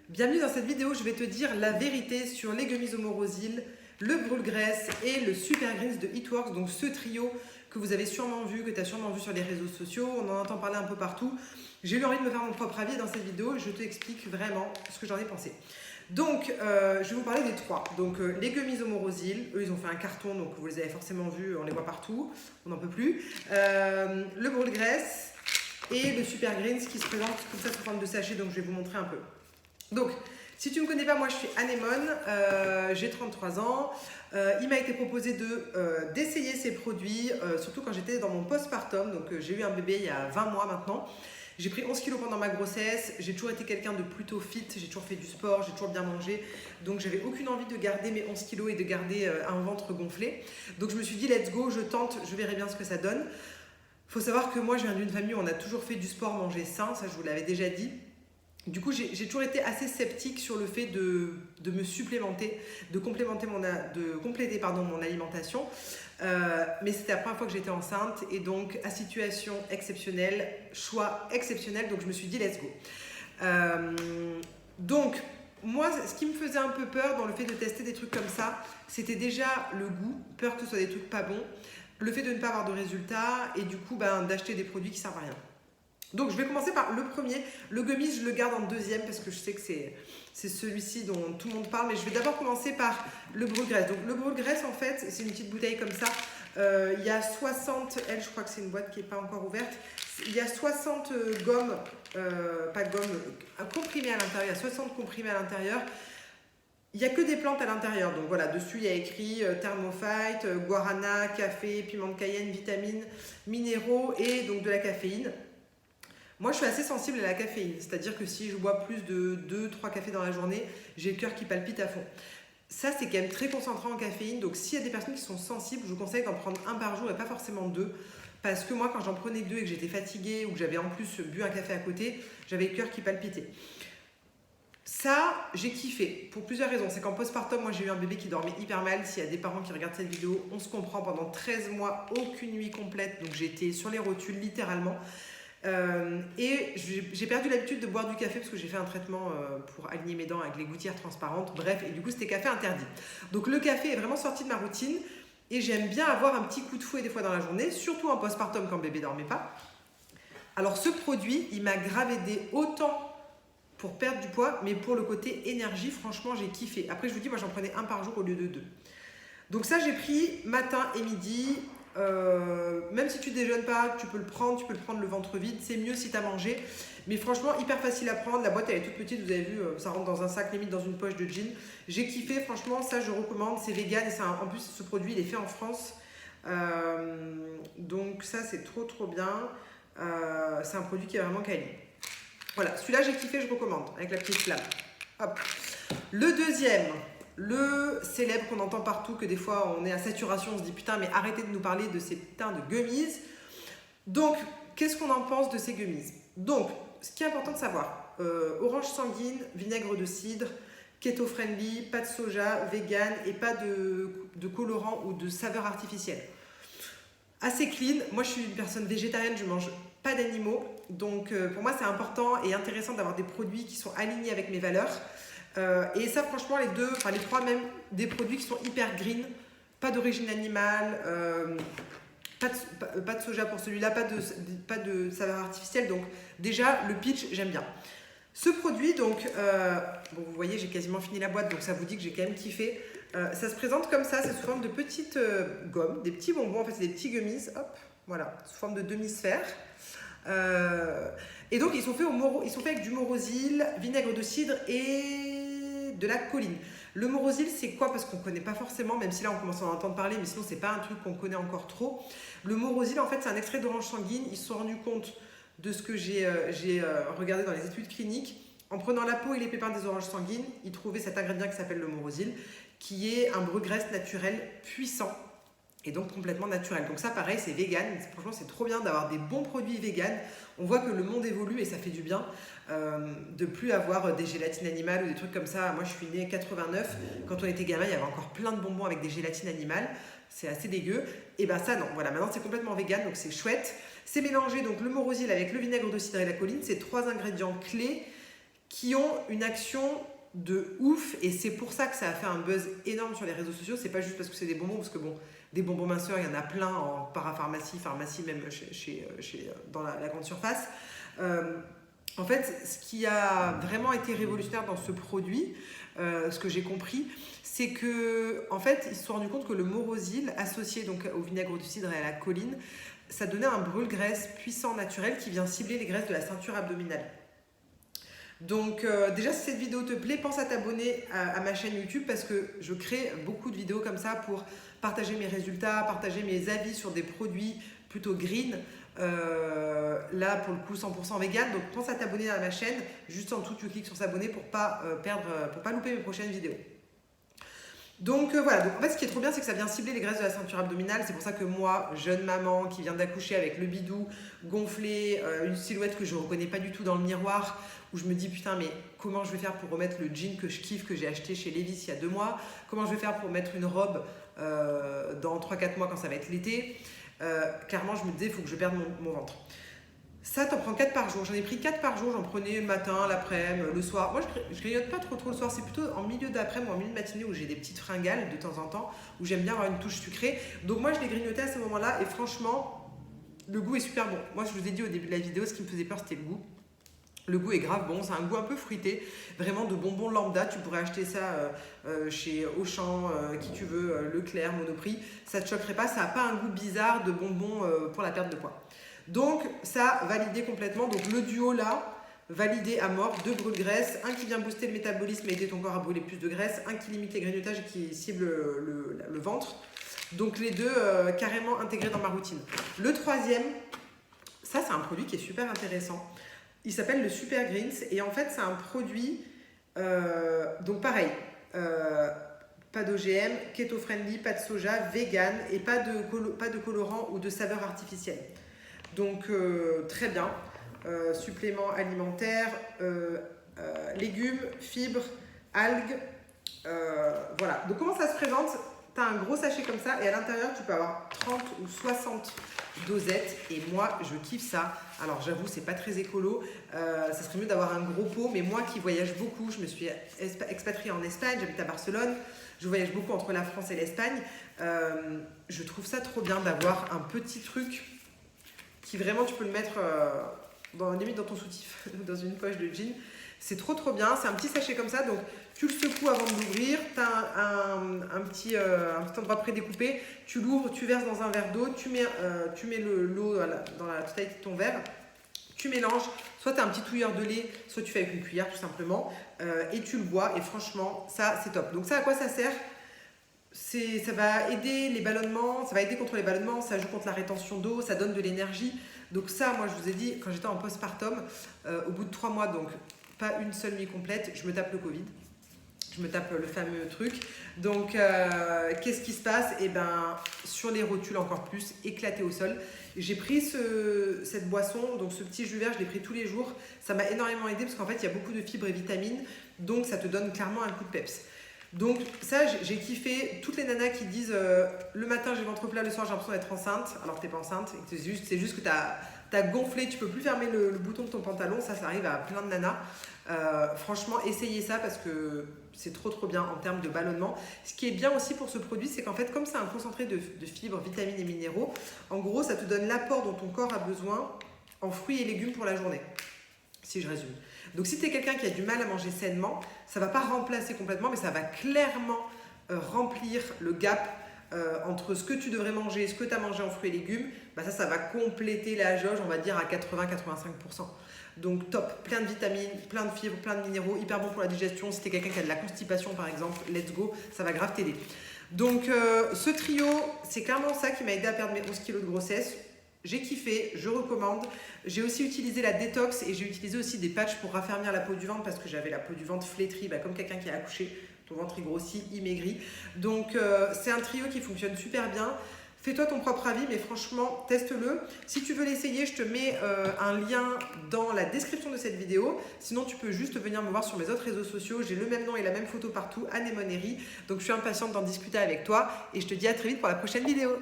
Bienvenue dans cette vidéo, je vais te dire la vérité sur les gummies au morosil, le brûle-graisse et le Super Greens de Eatworks, donc ce trio que vous avez sûrement vu, que tu as sûrement vu sur les réseaux sociaux, on en entend parler un peu partout. J'ai eu envie de me faire mon propre avis dans cette vidéo et je t'explique vraiment ce que j'en ai pensé. Donc, je vais vous parler des trois. Donc, les gummies au morosil, eux ils ont fait un carton, donc vous les avez forcément vus, on les voit partout, on n'en peut plus. Le brûle-graisse et le Super Greens qui se présente comme ça sous forme de sachet, donc je vais vous montrer un peu. Donc, si tu ne me connais pas, moi je suis Anémone, j'ai 33 ans. Il m'a été proposé d'essayer ces produits, surtout quand j'étais dans mon postpartum. Donc, j'ai eu un bébé il y a 20 mois maintenant. J'ai pris 11 kilos pendant ma grossesse. J'ai toujours été quelqu'un de plutôt fit. J'ai toujours fait du sport, j'ai toujours bien mangé. Donc, j'avais aucune envie de garder mes 11 kilos et de garder un ventre gonflé. Donc, je me suis dit, let's go, je tente, je verrai bien ce que ça donne. Il faut savoir que moi, je viens d'une famille où on a toujours fait du sport, manger sain. Ça, je vous l'avais déjà dit. Du coup, j'ai toujours été assez sceptique sur le fait de me supplémenter, de compléter mon alimentation. Mais c'était la première fois que j'étais enceinte et donc à situation exceptionnelle, choix exceptionnel. Donc je me suis dit, let's go. Donc, moi, ce qui me faisait un peu peur dans le fait de tester des trucs comme ça, c'était déjà le goût, peur que ce soit des trucs pas bons, le fait de ne pas avoir de résultats et du coup d'acheter des produits qui servent à rien. Donc je vais commencer par le premier, le gummies, je le garde en deuxième parce que je sais que c'est celui-ci dont tout le monde parle, mais je vais d'abord commencer par le brûle-graisse. Donc le brûle-graisse en fait, c'est une petite bouteille comme ça, il y a 60, je crois que c'est une boîte qui n'est pas encore ouverte, il y a 60 gommes, comprimées à l'intérieur, il y a 60 comprimés à l'intérieur. Il n'y a que des plantes à l'intérieur, donc voilà, dessus il y a écrit thermophyte, guarana, café, piment de cayenne, vitamines, minéraux et donc de la caféine. Moi, je suis assez sensible à la caféine, c'est-à-dire que si je bois plus de 2-3 cafés dans la journée, j'ai le cœur qui palpite à fond. Ça, c'est quand même très concentré en caféine, donc s'il y a des personnes qui sont sensibles, je vous conseille d'en prendre un par jour et pas forcément deux, parce que moi, quand j'en prenais deux et que j'étais fatiguée ou que j'avais en plus bu un café à côté, j'avais le cœur qui palpitait. Ça, j'ai kiffé pour plusieurs raisons. C'est qu'en postpartum, moi j'ai eu un bébé qui dormait hyper mal. S'il y a des parents qui regardent cette vidéo, on se comprend, pendant 13 mois, aucune nuit complète, donc j'étais sur les rotules littéralement. Et j'ai perdu l'habitude de boire du café parce que j'ai fait un traitement pour aligner mes dents avec les gouttières transparentes. Bref, et du coup, c'était café interdit. Donc, le café est vraiment sorti de ma routine et j'aime bien avoir un petit coup de fouet des fois dans la journée, surtout en postpartum quand bébé dormait pas. Alors, ce produit, il m'a grave aidé autant pour perdre du poids, mais pour le côté énergie, franchement, j'ai kiffé. Après, je vous dis, moi, j'en prenais un par jour au lieu de deux. Donc, ça, j'ai pris matin et midi. Même si tu déjeunes pas, tu peux le prendre le ventre vide, c'est mieux si tu as mangé, mais franchement hyper facile à prendre, la boîte elle est toute petite, vous avez vu, ça rentre dans un sac, limite dans une poche de jean. J'ai kiffé, franchement, ça je recommande, c'est vegan et en plus ce produit il est fait en France, donc ça c'est trop bien, c'est un produit qui est vraiment quali. Voilà, celui-là j'ai kiffé, je recommande, avec la petite flamme. Hop. Le deuxième, le célèbre qu'on entend partout, que des fois on est à saturation, on se dit putain mais arrêtez de nous parler de ces putains de gummies. Donc qu'est-ce qu'on en pense de ces gummies? Donc ce qui est important de savoir, orange sanguine, vinaigre de cidre, keto friendly, pas de soja, vegan et pas de colorant ou de saveur artificielle. Assez clean, moi je suis une personne végétarienne, je mange pas d'animaux, donc pour moi c'est important et intéressant d'avoir des produits qui sont alignés avec mes valeurs. Et ça franchement les trois même, des produits qui sont hyper green, pas d'origine animale, pas de soja pour celui-là, pas de saveur artificielle, donc déjà le pitch j'aime bien. Ce produit donc, bon, vous voyez j'ai quasiment fini la boîte donc ça vous dit que j'ai quand même kiffé. Ça se présente comme ça, c'est sous forme de petites gommes, des petits bonbons, en fait c'est des petits gummies, hop, voilà, sous forme de demi-sphère. Et donc ils sont faits avec du morosil, vinaigre de cidre et de la choline. Le morosil c'est quoi? Parce qu'on ne connaît pas forcément, même si là on commence à en entendre parler, mais sinon c'est pas un truc qu'on connaît encore trop. Le morosil en fait c'est un extrait d'orange sanguine. Ils se sont rendus compte de ce que j'ai regardé dans les études cliniques. En prenant la peau et les pépins des oranges sanguines, ils trouvaient cet ingrédient qui s'appelle le morosil, qui est un brûle-graisse naturel puissant et donc complètement naturel. Donc ça pareil c'est vegan, franchement c'est trop bien d'avoir des bons produits vegan. On voit que le monde évolue et ça fait du bien de plus avoir des gélatines animales ou des trucs comme ça. Moi je suis née en 89, quand on était gamin il y avait encore plein de bonbons avec des gélatines animales, c'est assez dégueu. Et ben ça non, voilà, maintenant c'est complètement vegan donc c'est chouette. C'est mélangé donc le morosil avec le vinaigre de cidre et la choline, c'est trois ingrédients clés qui ont une action de ouf, et c'est pour ça que ça a fait un buzz énorme sur les réseaux sociaux. C'est pas juste parce que c'est des bonbons, parce que bon, des bonbons minceurs, il y en a plein en parapharmacie, pharmacie, même dans la grande surface. En fait, ce qui a vraiment été révolutionnaire dans ce produit, ce que j'ai compris, c'est que en fait, ils se sont rendus compte que le morosil associé donc au vinaigre de cidre et à la choline, ça donnait un brûle-graisse puissant naturel qui vient cibler les graisses de la ceinture abdominale. Donc déjà, si cette vidéo te plaît, pense à t'abonner à ma chaîne YouTube, parce que je crée beaucoup de vidéos comme ça pour partager mes résultats, partager mes avis sur des produits plutôt green, là pour le coup 100% vegan. Donc pense à t'abonner à ma chaîne, juste en dessous tu cliques sur s'abonner pour pas louper mes prochaines vidéos. Donc voilà, donc en fait ce qui est trop bien, c'est que ça vient cibler les graisses de la ceinture abdominale. C'est pour ça que moi, jeune maman qui vient d'accoucher avec le bidou gonflé, une silhouette que je ne reconnais pas du tout dans le miroir, où je me dis putain mais comment je vais faire pour remettre le jean que je kiffe, que j'ai acheté chez Levi's il y a 2 mois, comment je vais faire pour mettre une robe dans 3-4 mois quand ça va être l'été. Clairement je me disais il faut que je perde mon ventre. Ça, t'en prends 4 par jour. J'en ai pris 4 par jour. J'en prenais le matin, l'après-midi, le soir. Moi, je grignote pas trop le soir. C'est plutôt en milieu d'après-midi ou en milieu de matinée où j'ai des petites fringales de temps en temps, où j'aime bien avoir une touche sucrée. Donc moi, je les grignotais à ce moment-là et franchement, le goût est super bon. Moi, je vous ai dit au début de la vidéo, ce qui me faisait peur, c'était le goût. Le goût est grave bon, c'est un goût un peu fruité, vraiment de bonbons lambda. Tu pourrais acheter ça chez Auchan, qui tu veux, Leclerc, Monoprix. Ça ne te choquerait pas, ça n'a pas un goût bizarre de bonbons pour la perte de poids. Donc ça, validé complètement. Donc le duo là, validé à mort, 2 brûle-graisse, un qui vient booster le métabolisme et aider ton corps à brûler plus de graisse, un qui limite les grignotages et qui cible le ventre. Donc les deux carrément intégrés dans ma routine. Le troisième, ça c'est un produit qui est super intéressant. Il s'appelle le Super Greens et en fait c'est un produit, donc pareil, pas d'OGM, keto-friendly, pas de soja, vegan et pas de colorant ou de saveur artificielle. Donc très bien, suppléments alimentaires, légumes, fibres, algues, voilà. Donc comment ça se présente? Tu as un gros sachet comme ça et à l'intérieur tu peux avoir 30 ou 60 dosettes et moi je kiffe ça. Alors j'avoue c'est pas très écolo, ça serait mieux d'avoir un gros pot, mais moi qui voyage beaucoup, je me suis expatriée en Espagne, j'habite à Barcelone, je voyage beaucoup entre la France et l'Espagne, je trouve ça trop bien d'avoir un petit truc qui vraiment tu peux le mettre limite dans ton soutif, dans une poche de jean. C'est trop bien, c'est un petit sachet comme ça, donc tu le secoues avant de l'ouvrir, tu as un petit endroit prédécoupé, tu l'ouvres, tu verses dans un verre d'eau, tu mets l'eau dans la totalité de ton verre, tu mélanges, soit tu as un petit touilleur de lait, soit tu fais avec une cuillère tout simplement, et tu le bois, et franchement ça c'est top. Donc ça, à quoi ça sert? Ça va aider les ballonnements, ça va aider contre les ballonnements, ça joue contre la rétention d'eau, ça donne de l'énergie. Donc ça, moi je vous ai dit, quand j'étais en postpartum, au bout de 3 mois, donc pas une seule nuit complète, je me tape le Covid. Je me tape le fameux truc. Donc qu'est-ce qui se passe? Eh ben, sur les rotules encore plus, éclaté au sol. J'ai pris cette boisson, donc ce petit jus vert, je l'ai pris tous les jours. Ça m'a énormément aidé parce qu'en fait, il y a beaucoup de fibres et vitamines. Donc ça te donne clairement un coup de peps. Donc ça, j'ai kiffé. Toutes les nanas qui disent le matin j'ai le ventre plat, le soir j'ai l'impression d'être enceinte, alors que t'es pas enceinte, c'est juste que t'as gonflé, tu peux plus fermer le bouton de ton pantalon. Ça arrive à plein de nanas. Franchement, essayez ça parce que c'est trop bien en termes de ballonnement. Ce qui est bien aussi pour ce produit, c'est qu'en fait, comme c'est un concentré de fibres, vitamines et minéraux, en gros, ça te donne l'apport dont ton corps a besoin en fruits et légumes pour la journée, si je résume. Donc si tu es quelqu'un qui a du mal à manger sainement, ça ne va pas remplacer complètement, mais ça va clairement remplir le gap entre ce que tu devrais manger et ce que tu as mangé en fruits et légumes. Bah ça va compléter la jauge, on va dire, à 80-85%. Donc top, plein de vitamines, plein de fibres, plein de minéraux, hyper bon pour la digestion. Si tu es quelqu'un qui a de la constipation par exemple, let's go, ça va grave t'aider. Donc ce trio, c'est clairement ça qui m'a aidé à perdre mes 11 kilos de grossesse. J'ai kiffé, je recommande. J'ai aussi utilisé la détox et j'ai utilisé aussi des patchs pour raffermir la peau du ventre parce que j'avais la peau du ventre flétrie, comme quelqu'un qui a accouché. Ton ventre il grossit, il maigrit. Donc c'est un trio qui fonctionne super bien. Fais-toi ton propre avis, mais franchement, teste-le. Si tu veux l'essayer, je te mets un lien dans la description de cette vidéo. Sinon, tu peux juste venir me voir sur mes autres réseaux sociaux. J'ai le même nom et la même photo partout, Anémone Herry. Donc, je suis impatiente d'en discuter avec toi et je te dis à très vite pour la prochaine vidéo.